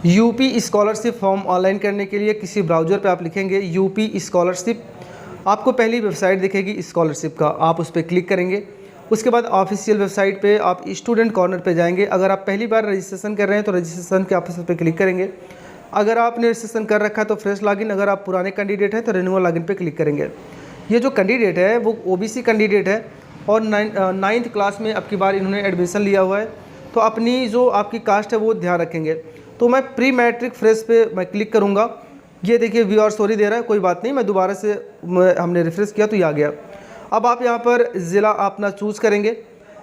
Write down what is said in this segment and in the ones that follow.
UP scholarship form online करने के लिए किसी ब्राउज़र पे आप लिखेंगे यूपी स्कॉलरशिप, आपको पहली वेबसाइट दिखेगी स्कॉलरशिप का, आप उस पर क्लिक करेंगे। उसके बाद ऑफिशियल वेबसाइट पे आप स्टूडेंट कॉर्नर पे जाएंगे। अगर आप पहली बार रजिस्ट्रेशन कर रहे हैं तो रजिस्ट्रेशन के ऑप्शन पे क्लिक करेंगे। अगर आपने रजिस्ट्रेशन कर रखा है तो फ्रेश लॉगिन, अगर आप पुराने कैंडिडेट हैं तो रिन्यूअल लॉगिन पे क्लिक करेंगे। ये जो कैंडिडेट है वो ओबीसी कैंडिडेट है और 9th क्लास में अब की बार इन्होंने एडमिशन लिया हुआ है, तो अपनी जो आपकी कास्ट है वो ध्यान रखेंगे। तो मैं प्री मैट्रिक फ्रेश पे मैं क्लिक करूँगा। ये देखिए व्यू और स्टोरी दे रहा है, कोई बात नहीं, मैं दोबारा से हमने रिफ्रेश किया तो ये आ गया। अब आप यहाँ पर ज़िला अपना चूज़ करेंगे।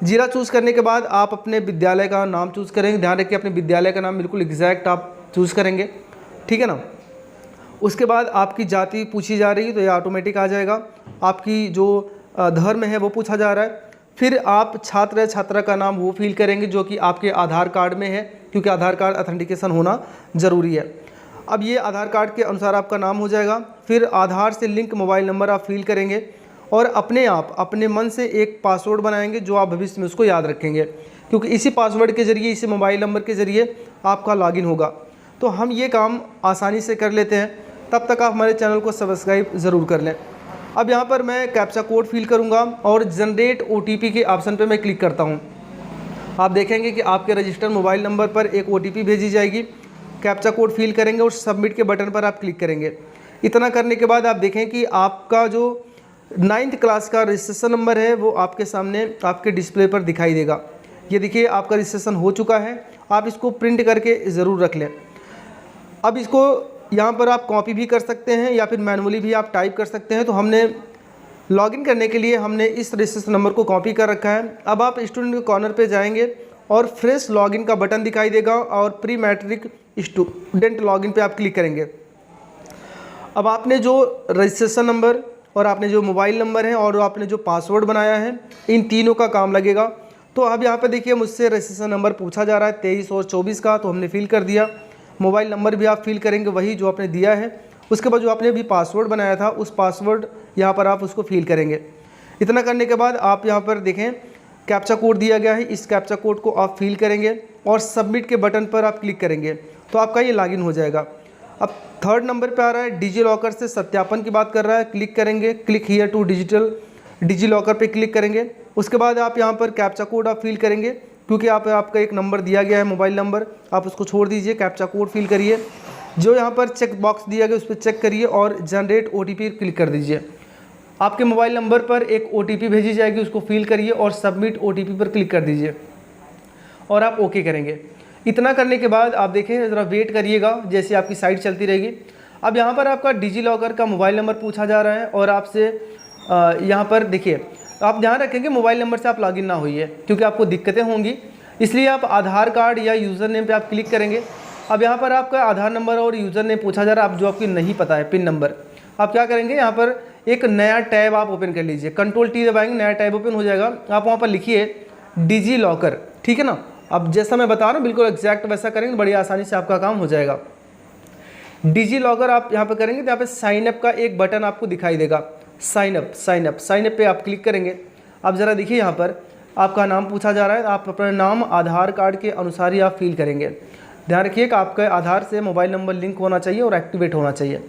ज़िला चूज़ करने के बाद आप अपने विद्यालय का नाम चूज़ करेंगे। ध्यान रखिए अपने विद्यालय का नाम बिल्कुल एग्जैक्ट आप चूज़ करेंगे, ठीक है ना। उसके बाद आपकी जाति पूछी जा रही है तो ये ऑटोमेटिक आ जाएगा। आपकी जो धर्म है वो पूछा जा रहा है। फिर आप छात्र छात्रा का नाम वो फिल करेंगे जो कि आपके आधार कार्ड में है, क्योंकि आधार कार्ड ऑथेंटिकेशन होना ज़रूरी है। अब ये आधार कार्ड के अनुसार आपका नाम हो जाएगा। फिर आधार से लिंक मोबाइल नंबर आप फिल करेंगे और अपने आप अपने मन से एक पासवर्ड बनाएंगे जो आप भविष्य में उसको याद रखेंगे, क्योंकि इसी पासवर्ड के ज़रिए, इसी मोबाइल नंबर के ज़रिए आपका लॉगिन होगा। तो हम ये काम आसानी से कर लेते हैं। तब तक आप हमारे चैनल को सब्सक्राइब ज़रूर कर लें। अब यहाँ पर मैं कैप्चा कोड फिल करूँगा और जनरेट OTP के ऑप्शन पर मैं क्लिक करता हूँ। आप देखेंगे कि आपके रजिस्टर्ड मोबाइल नंबर पर एक OTP भेजी जाएगी। कैप्चा कोड फिल करेंगे और सबमिट के बटन पर आप क्लिक करेंगे। इतना करने के बाद आप देखें कि आपका जो 9th क्लास का रजिस्ट्रेशन नंबर है वो आपके सामने आपके डिस्प्ले पर दिखाई देगा। ये देखिए आपका रजिस्ट्रेशन हो चुका है। आप इसको प्रिंट करके ज़रूर रख लें। अब इसको यहाँ पर आप कॉपी भी कर सकते हैं या फिर मैनुअली भी आप टाइप कर सकते हैं। तो हमने लॉगिन करने के लिए हमने इस रजिस्ट्रेशन नंबर को कॉपी कर रखा है। अब आप स्टूडेंट के कॉर्नर पे जाएंगे और फ्रेश लॉगिन का बटन दिखाई देगा और प्री मैट्रिक स्टूडेंट लॉगिन पे आप क्लिक करेंगे। अब आपने जो रजिस्ट्रेशन नंबर और आपने जो मोबाइल नंबर है और आपने जो पासवर्ड बनाया है, इन तीनों का काम लगेगा। तो अब यहाँ पे देखिए मुझसे रजिस्ट्रेशन नंबर पूछा जा रहा है 23 और 24 का, तो हमने फिल कर दिया। मोबाइल नंबर भी आप फिल करेंगे वही जो आपने दिया है। उसके बाद जो आपने अभी पासवर्ड बनाया था उस पासवर्ड यहाँ पर आप उसको फिल करेंगे। इतना करने के बाद आप यहाँ पर देखें कैप्चा कोड दिया गया है, इस कैप्चा कोड को आप फिल करेंगे और सबमिट के बटन पर आप क्लिक करेंगे तो आपका ये लॉगिन हो जाएगा। अब 3rd नंबर पे आ रहा है डिजी लॉकर से सत्यापन की बात कर रहा है, क्लिक करेंगे, click here to digital DigiLocker पे क्लिक करेंगे। उसके बाद आप यहाँ पर कैप्चा कोड आप फिल करेंगे, क्योंकि आपका एक नंबर दिया गया है मोबाइल नंबर, आप उसको छोड़ दीजिए, कैप्चा कोड फिल करिए। जो यहाँ पर चेक बॉक्स दिया गया उस पर चेक करिए और जनरेट OTP क्लिक कर दीजिए। आपके मोबाइल नंबर पर एक OTP भेजी जाएगी, उसको फिल करिए और सबमिट OTP पर क्लिक कर दीजिए और आप ओके करेंगे। इतना करने के बाद आप देखें ज़रा वेट करिएगा, जैसे आपकी साइट चलती रहेगी। अब यहाँ पर आपका डिजी लॉकर का मोबाइल नंबर पूछा जा रहा है और आपसे यहाँ पर देखिए आप ध्यान रखेंगे मोबाइल नंबर से आप लॉगिन ना होइए, क्योंकि आपको दिक्कतें होंगी। इसलिए आप आधार कार्ड या यूज़र नेम पर आप क्लिक करेंगे। अब यहाँ पर आपका आधार नंबर और यूज़र नेम पूछा जा रहा है, आप जो आपकी नहीं पता है पिन नंबर, आप क्या करेंगे यहाँ पर एक नया टैब आप ओपन कर लीजिए, Ctrl+T दबाएंगे, नया टैब ओपन हो जाएगा। आप वहाँ पर लिखिए डिजी लॉकर, ठीक है ना। अब जैसा मैं बता रहा हूँ बिल्कुल एग्जैक्ट वैसा करेंगे, बड़ी आसानी से आपका काम हो जाएगा। डिजी लॉकर आप यहाँ पर करेंगे तो यहाँ पे साइन अप का एक बटन आपको दिखाई देगा, साइन अप पे आप क्लिक करेंगे। अब ज़रा देखिए यहाँ पर आपका नाम पूछा जा रहा है, आप अपना नाम आधार कार्ड के अनुसार ही आप फिल करेंगे। ध्यान रखिए कि आपके आधार से मोबाइल नंबर लिंक होना चाहिए और एक्टिवेट होना चाहिए।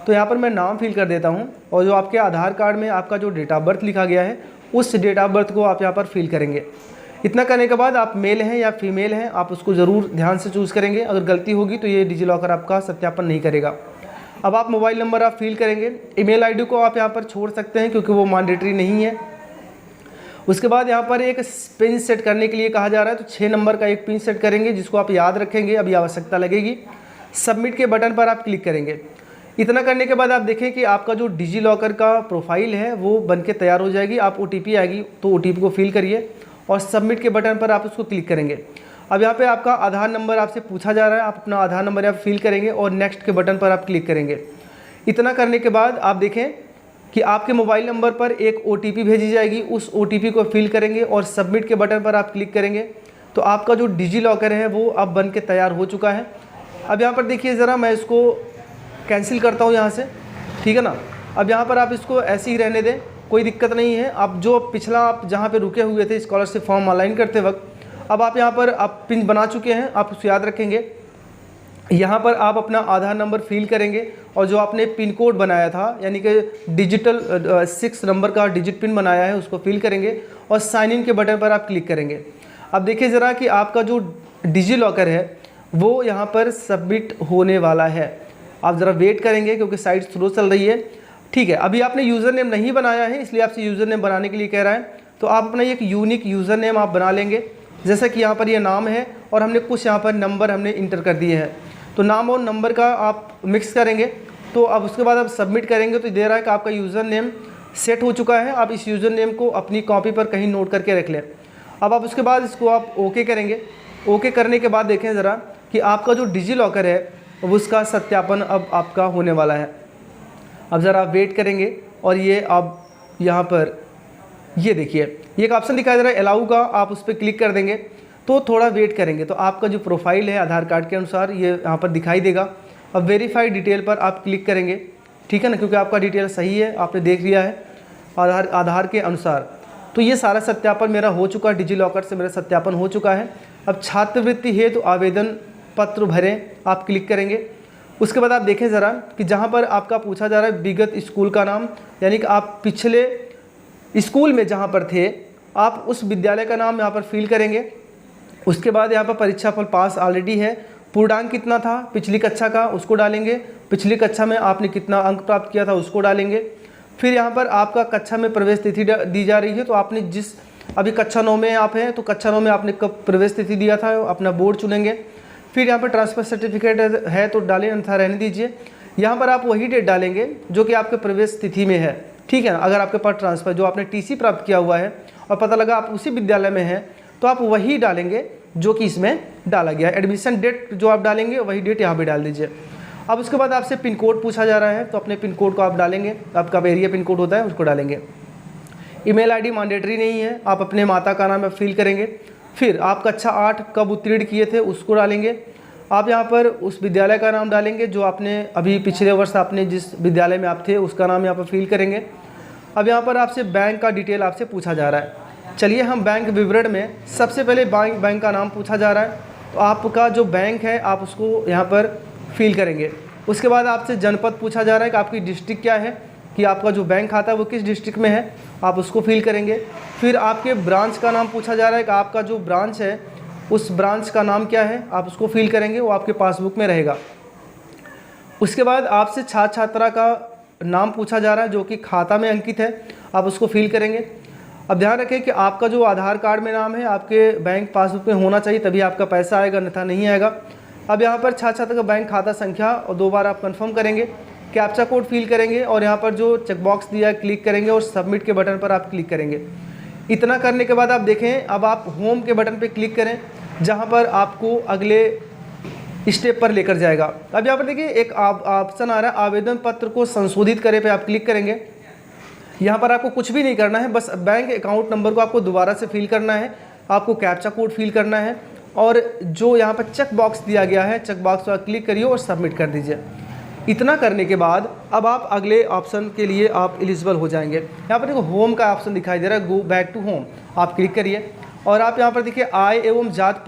तो यहाँ पर मैं नाम फिल कर देता हूँ और जो आपके आधार कार्ड में आपका जो डेट ऑफ बर्थ लिखा गया है उस डेट ऑफ बर्थ को आप यहाँ पर फिल करेंगे। इतना करने के बाद आप मेल हैं या फीमेल हैं आप उसको ज़रूर ध्यान से चूज़ करेंगे। अगर गलती होगी तो ये डिजी लॉकर आपका सत्यापन नहीं करेगा। अब आप मोबाइल नंबर आप फिल करेंगे। ईमेल आईडी को आप यहाँ पर छोड़ सकते हैं क्योंकि वो मैंडेटरी नहीं है। उसके बाद यहाँ पर एक पिन सेट करने के लिए कहा जा रहा है, तो 6 नंबर का एक पिन सेट करेंगे जिसको आप याद रखेंगे, अभी आवश्यकता लगेगी। सबमिट के बटन पर आप क्लिक करेंगे। इतना करने के बाद आप देखें कि आपका जो डिजी लॉकर का प्रोफाइल है वो बनके तैयार हो जाएगी। आप OTP आएगी तो OTP को फिल करिए और सबमिट के बटन पर आप उसको क्लिक करेंगे। अब यहाँ पे आपका आधार नंबर आपसे पूछा जा रहा है, आप अपना आधार नंबर यहाँ फिल करेंगे और नेक्स्ट के बटन पर आप क्लिक करेंगे। इतना करने के बाद आप देखें कि आपके मोबाइल नंबर पर एक OTP भेजी जाएगी, उस OTP को फिल करेंगे और सबमिट के बटन पर आप क्लिक करेंगे तो आपका जो डिजी लॉकर है वो अब बन के तैयार हो चुका है। अब यहाँ पर देखिए ज़रा मैं इसको कैंसिल करता हूँ यहाँ से, ठीक है ना। अब यहाँ पर आप इसको ऐसे ही रहने दें, कोई दिक्कत नहीं है। अब जो पिछला आप जहाँ पे रुके हुए थे स्कॉलरशिप फॉर्म ऑनलाइन करते वक्त, अब आप यहाँ पर आप पिन बना चुके हैं, आप उसको याद रखेंगे। यहाँ पर आप अपना आधार नंबर फिल करेंगे और जो आपने पिन कोड बनाया था, यानी कि डिजिटल 6 नंबर का डिजिट पिन बनाया है, उसको फिल करेंगे और साइन इन के बटन पर आप क्लिक करेंगे। अब देखिए ज़रा कि आपका जो डिजी लॉकर है वो यहाँ पर सबमिट होने वाला है। आप ज़रा वेट करेंगे क्योंकि साइट स्लो चल रही है। ठीक है, अभी आपने यूज़र नेम नहीं बनाया है, इसलिए आपसे यूज़र नेम बनाने के लिए कह रहा है। तो आप अपना एक यूनिक यूज़र नेम आप बना लेंगे, जैसा कि यहाँ पर ये नाम है और हमने कुछ यहाँ पर नंबर हमने इंटर कर दिए हैं। तो नाम और नंबर का आप मिक्स करेंगे। तो अब उसके बाद आप सबमिट करेंगे तो दे रहा है कि आपका यूज़र नेम सेट हो चुका है। आप इस यूज़र नेम को अपनी कॉपी पर कहीं नोट करके रख लें। अब आप उसके बाद इसको आप ओके करेंगे। ओके करने के बाद देखें ज़रा कि आपका जो डिजी लॉकर है वो उसका सत्यापन अब आपका होने वाला है। अब ज़रा आप वेट करेंगे और ये आप यहाँ पर ये देखिए ये एक ऑप्शन दिखाई दे रहा है अलाउ का, आप उस पर क्लिक कर देंगे। तो थोड़ा वेट करेंगे तो आपका जो प्रोफाइल है आधार कार्ड के अनुसार ये यहाँ पर दिखाई देगा। अब वेरीफाइड डिटेल पर आप क्लिक करेंगे, ठीक है ना, क्योंकि आपका डिटेल सही है, आपने देख लिया है आधार के अनुसार। तो ये सारा सत्यापन मेरा हो चुका है, डिजी लॉकर से मेरा सत्यापन हो चुका है। अब छात्रवृत्ति है तो आवेदन पत्र भरें, आप क्लिक करेंगे। उसके बाद आप देखें ज़रा कि जहाँ पर आपका पूछा जा रहा है विगत स्कूल का नाम, यानी कि आप पिछले स्कूल में जहाँ पर थे आप उस विद्यालय का नाम यहाँ पर फिल करेंगे। उसके बाद यहाँ पर परीक्षा फल पास ऑलरेडी है, पूर्णांक कितना था पिछली कक्षा का उसको डालेंगे, पिछली कक्षा में आपने कितना अंक प्राप्त किया था उसको डालेंगे। फिर यहाँ पर आपका कक्षा में प्रवेश तिथि दी जा रही है, तो आपने जिस अभी कक्षा 9 में आप हैं तो कक्षा 9 में आपने कब प्रवेश तिथि दिया था अपना बोर्ड चुनेंगे। फिर यहाँ पर ट्रांसफ़र सर्टिफिकेट है तो डालें, अन्यथा रहने दीजिए। यहाँ पर आप वही डेट डालेंगे जो कि आपके प्रवेश तिथि में है, ठीक है ना। अगर आपके पास ट्रांसफ़र जो आपने टीसी प्राप्त किया हुआ है और पता लगा आप उसी विद्यालय में हैं तो आप वही डालेंगे जो कि इसमें डाला गया है। एडमिशन डेट जो आप डालेंगे वही डेट यहाँ पे डाल दीजिए। अब उसके बाद आपसे पिन कोड पूछा जा रहा है तो अपने पिन कोड को आप डालेंगे, आपका एरिया पिन कोड होता है उसको डालेंगे। ईमेल आईडी मैंडेटरी नहीं है, आप अपने माता का नाम फिल करेंगे। फिर आप कक्षा 8 कब उत्तीर्ण किए थे उसको डालेंगे। आप यहाँ पर उस विद्यालय का नाम डालेंगे जो आपने अभी पिछले वर्ष आपने जिस विद्यालय में आप थे उसका नाम यहाँ पर फिल करेंगे। अब यहाँ पर आपसे बैंक का डिटेल आपसे पूछा जा रहा है। चलिए हम बैंक विवरण में सबसे पहले बैंक का नाम पूछा जा रहा है, तो आपका जो बैंक है आप उसको यहाँ पर फिल करेंगे। उसके बाद आपसे जनपद पूछा जा रहा है कि आपकी डिस्ट्रिक्ट क्या है, कि आपका जो बैंक खाता है वो किस डिस्ट्रिक्ट में है, आप उसको फिल करेंगे। फिर आपके ब्रांच का नाम पूछा जा रहा है कि आपका जो ब्रांच है उस ब्रांच का नाम क्या है, आप उसको फिल करेंगे, वो आपके पासबुक में रहेगा। उसके बाद आपसे छात्र छात्रा का नाम पूछा जा रहा है जो कि खाता में अंकित है, आप उसको फिल करेंगे। अब ध्यान रखें कि आपका जो आधार कार्ड में नाम है आपके बैंक पासबुक में होना चाहिए, तभी आपका पैसा आएगा, अन्यथा नहीं आएगा। अब यहाँ पर छात्र छात्रा का बैंक खाता संख्या और 2 बार आप कंफर्म करेंगे, कैप्चा कोड फिल करेंगे और यहाँ पर जो चेकबॉक्स दिया है क्लिक करेंगे और सबमिट के बटन पर आप क्लिक करेंगे। इतना करने के बाद आप देखें, अब आप होम के बटन पर क्लिक करें जहाँ पर आपको अगले स्टेप पर लेकर जाएगा। अब यहाँ पर देखिए एक ऑप्शन आ रहा है आवेदन पत्र को संशोधित करें पे आप क्लिक करेंगे। यहाँ पर आपको कुछ भी नहीं करना है, बस बैंक अकाउंट नंबर को आपको दोबारा से फिल करना है, आपको कैप्चा कोड फिल करना है और जो यहाँ पर चेक बॉक्स दिया गया है चेक बॉक्स पर क्लिक करिए और सबमिट कर दीजिए। इतना करने के बाद अब आप अगले ऑप्शन के लिए आप एलिजिबल हो जाएंगे। यहाँ पर देखो होम का ऑप्शन दिखाई दे रहा है, गो बैक टू होम, आप क्लिक करिए और आप यहाँ पर देखिए आय एवं जात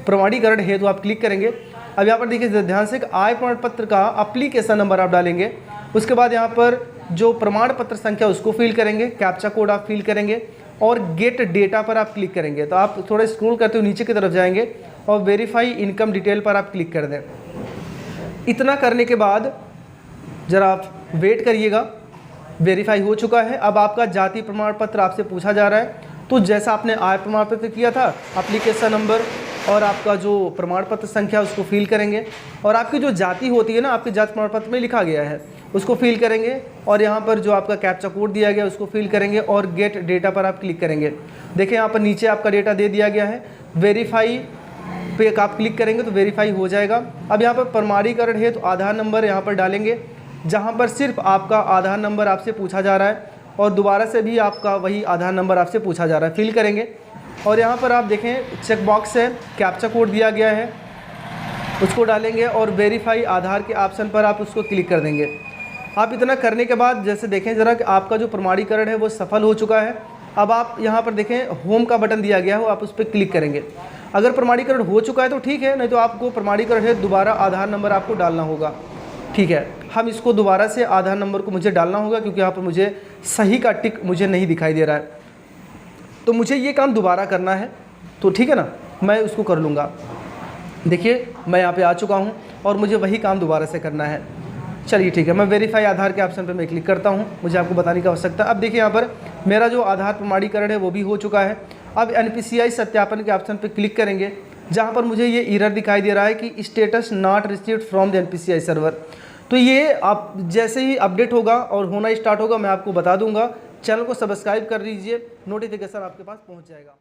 प्रमाणीकरण है तो आप क्लिक करेंगे। अब यहाँ पर देखिए ध्यान से आय प्रमाण पत्र का एप्लीकेशन नंबर आप डालेंगे। उसके बाद यहाँ पर जो प्रमाण पत्र संख्या उसको फिल करेंगे, कैप्चा कोड आप फिल करेंगे और गेट डेटा पर आप क्लिक करेंगे। तो आप थोड़ा स्क्रॉल करते हुए नीचे की तरफ जाएंगे और वेरीफाई इनकम डिटेल पर आप क्लिक कर दें। इतना करने के बाद ज़रा आप वेट करिएगा, वेरीफाई हो चुका है। अब आपका जाति प्रमाण पत्र आपसे पूछा जा रहा है, तो जैसा आपने आय प्रमाण पत्र किया था एप्लीकेशन नंबर और आपका जो प्रमाण पत्र संख्या उसको फिल करेंगे और आपकी जो जाति होती है ना आपके जाति प्रमाण पत्र में लिखा गया है उसको फिल करेंगे और यहाँ पर जो आपका कैप्चा कोड दिया गया उसको फिल करेंगे और गेट डेटा पर आप क्लिक करेंगे। देखिए यहाँ पर नीचे आपका डेटा दे दिया गया है, वेरीफाई पे आप क्लिक करेंगे तो वेरीफाई हो जाएगा। अब यहाँ पर प्रमाणीकरण है तो आधार नंबर यहाँ पर डालेंगे, जहाँ पर सिर्फ आपका आधार नंबर आपसे पूछा जा रहा है और दोबारा से भी आपका वही आधार नंबर आपसे पूछा जा रहा है, फिल करेंगे। और यहाँ पर आप देखें चेक बॉक्स है, कैप्चा कोड दिया गया है उसको डालेंगे और वेरीफाई आधार के ऑप्शन पर आप उसको क्लिक कर देंगे। आप इतना करने के बाद जैसे देखें ज़रा कि आपका जो प्रमाणीकरण है वो सफल हो चुका है। अब आप यहाँ पर देखें होम का बटन दिया गया हो, आप उस पर क्लिक करेंगे। अगर प्रमाणीकरण हो चुका है तो ठीक है, नहीं तो आपको प्रमाणीकरण है दोबारा आधार नंबर आपको डालना होगा। ठीक है, हम इसको दोबारा से आधार नंबर को मुझे डालना होगा क्योंकि यहाँ पर मुझे सही का टिक मुझे नहीं दिखाई दे रहा है, तो मुझे ये काम दोबारा करना है। तो ठीक है ना, मैं उसको कर लूँगा। देखिए मैं यहाँ पे आ चुका हूँ और मुझे वही काम दोबारा से करना है। चलिए ठीक है, मैं वेरीफाई आधार के ऑप्शन पे मैं क्लिक करता हूँ, मुझे आपको बताने की आवश्यकता। अब देखिए यहाँ पर मेरा जो आधार प्रमाणीकरण है वो भी हो चुका है। अब NPCI सत्यापन के ऑप्शन पे क्लिक करेंगे, जहाँ पर मुझे ये एरर दिखाई दे रहा है कि status not received from the NPCI server. तो ये आप जैसे ही अपडेट होगा और होना स्टार्ट होगा मैं आपको बता दूंगा। चैनल को सब्सक्राइब कर लीजिए, नोटिफिकेशन आपके पास पहुँच जाएगा।